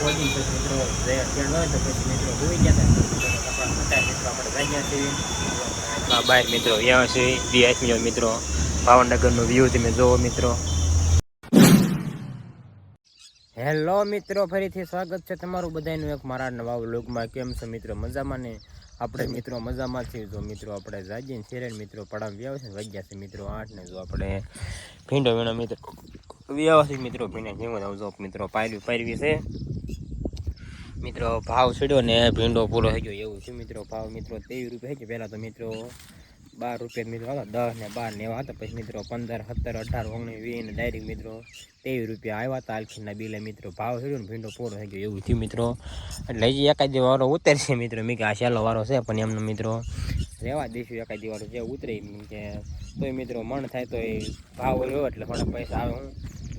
પહોંચી પછી મિત્રો ત્યાં હોય તો પછી મિત્રો હોઈ ગયા હતા મિત્રો આપણે જાગ્યા છીએ બહાર મિત્રો અહીંયા છે ડીએસ મિત્રો ભાવનગરનો વ્યૂ તમે જોવો મિત્રો. હેલો મિત્રો, ફરીથી સ્વાગત છે તમારું બધાનું એક મારા નવા વ્લોગમાં. કેમ છે મિત્રો? મજામાં ને? આપણે મિત્રો મજામાં છીએ. જો મિત્રો આપણે જાગીને સિરેન મિત્રો પડામ વ્યાવ છે વાગ્યા છે મિત્રો 8 ને. જો આપણે ભીંડો વીણો મિત્રો વ્યાવ છે મિત્રો ભીંડા જેવું જો મિત્રો પાયરવી છે મિત્રો. ભાવ ચડ્યો ને ભીંડો પૂરો થઈ ગયો એવું છે મિત્રો. ભાવ મિત્રો 23 રૂપિયા છે. પહેલાં તો મિત્રો 12 રૂપિયા મિત્રો હતા, 10 ને 12 ને એવા હતા. પછી મિત્રો 15, 17, 18, 19, 20 ને ડાયરેક્ટ મિત્રો 23 રૂપિયા આવ્યા હતા આલખીના બિલે મિત્રો. ભાવ થયો ને ભીંડો પૂરો થઈ ગયો એવું થયું મિત્રો. એટલે હજી એકાદ વારો ઉતરશે મિત્રો. મેં કે આ છેલ્લો વારો છે પણ એમનો મિત્રો રહેવા દઈશું એકાદ વારો જે ઉતરે કે તોય મિત્રો મન થાય તો એ ભાવ રહ્યો એટલે થોડા પૈસા આવે હું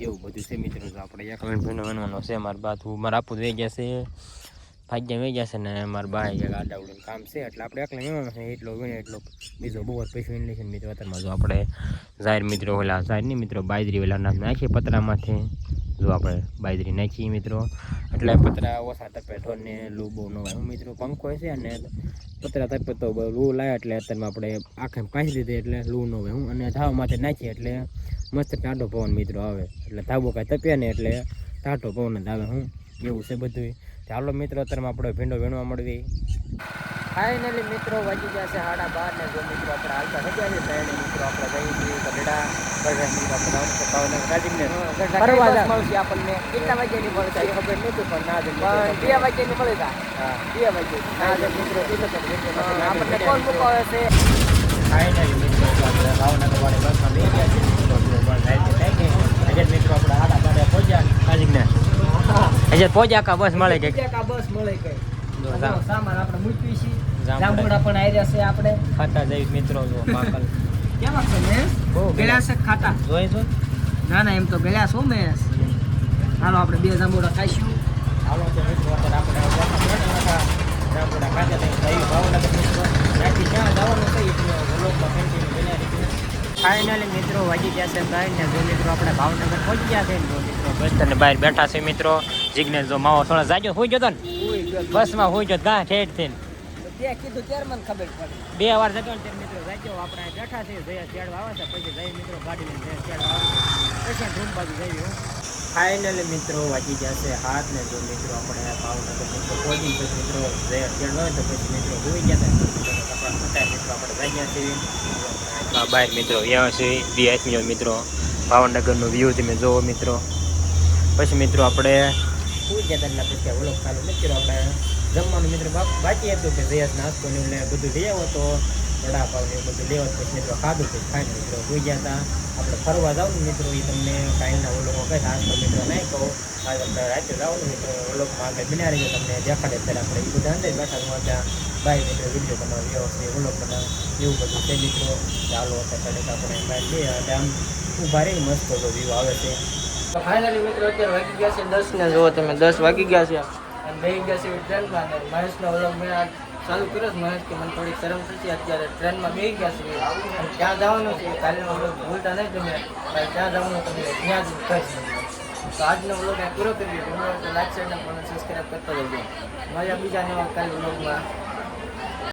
એવું બધું છે મિત્રો. તો આપણે એક ભીંડો બનવાનો છે. મારા બાદ મારા આપું વહી ગયા છે, ભાગ્યા વહી ગયા છે ને મારા બાય એક આડાવડું કામ છે એટલે આપણે એકલા વીણવાનો છે. એટલો વીણે એટલો બીજો બહુ પૈસા વીણી લેશે મિત્રો. અત્યારમાં જો આપણે જાહેર મિત્રો ઓલા જાહેર નહીં મિત્રો બાજરી ઓલા નાખીએ પતરામાંથી. જો આપણે બાજરી નાખીએ મિત્રો એટલે પતરા ઓછા તપે ઢોરને લૂ બહુ ન હોય હું મિત્રો. પંખો છે અને પતરા તપે તો લૂ લાવે એટલે અત્યારમાં આપણે આખે કાઢી દીધી એટલે લૂ ન હોય હું. અને ધાવામાંથી નાખીએ એટલે મસ્ત ટાઢો પવન મિત્રો આવે. એટલે ધાબો કાંઈ તપ્યા ને એટલે ટાઢો પવન જ આવે હું એવું છે બધું. ચાલો મિત્રો અત્યારમાં આપણે ભીંડો વીણવા મળવી. ફાઇનલી મિત્રો વાગી ગયા છે 12:30 ને. જો મિત્રો આપણે હાલતા થઈ ગયા છે ત્રણે મિત્રો આપણે જઈએ છીએ ગઢડા મળશે આપણને. કેટલા વાગ્યાની મળે ખબર નથી પણ ના 2 વાગ્યાની મળે તા. હા 2 વાગ્યાની મિત્રો આપણને કોણ મૂકવા છે. ફાઇનલી મિત્રો આપણે ભાવનગર વાળી બસમાં બેસી ગયા છે મિત્રો. મિત્રો આપણે 12:30 પહોંચ્યા કાજીને. હજે પહોંચ્યા કા બસ મળે ગઈ. બસ મળે ગઈ. સામાન આપણે મૂકવી છે. જાંબુડા પણ આવ્યા છે આપણે ખાતા જઈ મિત્રો. જો પાકલ કેવા છે મેસ? બહુ ગળ્યા છે ખાતા જોઈ છો? ના એમ તો ગળ્યા છો મેસ. હાલો આપણે 2 જાંબુડા ખાઈશું. હાલો તો મિત્રો અત્યારે આપણે જાંબુડા ખાતા જઈ ભાવનગર મિત્રો. ત્યાંથી ક્યાં જવાનું છે એ વ્લોગમાં કન્ટિન્યુ બન્યા રહીશું. ફાઇનલી મિત્રો વાગી ગયા છે 9 ને. જો મિત્રો આપણે ભાવનગર પહોંચી ગયા છે. જો મિત્રો બસ સ્ટેન્ડ બહાર બેઠા છે મિત્રો. જિગ્નેશ જો માવો સોના જાગ્યો હોઈ ગયો ને બસમાં હોઈ ગયો ગા ઠેઠ થઈને ત્યાં કીધું ત્યારે મને ખબર પડી 2 વાર જગ્યા ત્યારે મિત્રો જાગ્યો. આપણે બેઠા છે જયા ચેડવા આવે છે પછી જઈ મિત્રો ગાડી લઈને જયા ચેડવા આવે પછી રૂમ બાજુ જઈએ. ફાઇનલી મિત્રો વાગી ગયા છે 7 ને. જો મિત્રો આપણે ભાવનગર મિત્રો પહોંચી પછી મિત્રો જયા ચેડવા હોય તો પછી મિત્રો હોઈ ગયા હતા મિત્રો આપણે જાગ્યા છીએ બહાર મિત્રો. અહીંયા છે ડીએસ મિત્રો ભાવનગરનો વ્યૂ તમે જોવો મિત્રો. પછી મિત્રો આપણે શું ગયા હતા પછી ઓલો ચાલુ નથી કર્યો. આપણે જમવાનું મિત્રો બાકી હતું કે જયાસ નાસ્તો ને એટલે બધું લઈ આવો તો વડાપાવ ને બધું લેવા પછી મિત્રો ખાધું હતું ખાઈને મિત્રો હોઈ ગયા હતા. આપણે ફરવા જવાનું મિત્રો એ તમને કાંઈના ઓલોમાં કહે નાસ્તો મિત્રો નહીં કહો. આજે આપણે રાતે જવાનું મિત્રો ઓલોકમાં આગળ બિના રહીએ તમને દેખાડે ત્યારે આપણે એ બધા અંદર બેઠા ત્યાં બાય મિત્રો વિડીયો બનાવ વ્યવસ્થિત ઓલોક બનાવ એવું બધું છે મિત્રો. ચાલો અત્યારે આપણે બાય લઈએ એટલે આમ ઊભા રહી મસ્ત તો વ્યૂ આવે છે. ફાઇનલી મિત્રો અત્યારે વાગી ગયા છે 10 ને. જુઓ તમે 10 વાગી ગયા છે અને બેસી ગયા છે ટ્રેનમાં. અને મહેશનો વ્લોગ મેં ચાલુ કર્યો છે. મહેશ કે મને થોડી શરમ થતી અત્યારે ટ્રેનમાં બેસી ગયા છે. ક્યાં જવાનું છે કાલનો વ્લોગ ભૂલતા નહીં તમે. ક્યાં જવાનું તમે ત્યાં જ કહીશ. તો આજનો વ્લોગ પૂરો કરી દીધો. લાઈક શેર અને સબસ્ક્રાઈબ કરતા જજો. મળ્યા બીજા નવા કાલ વ્લોગમાં.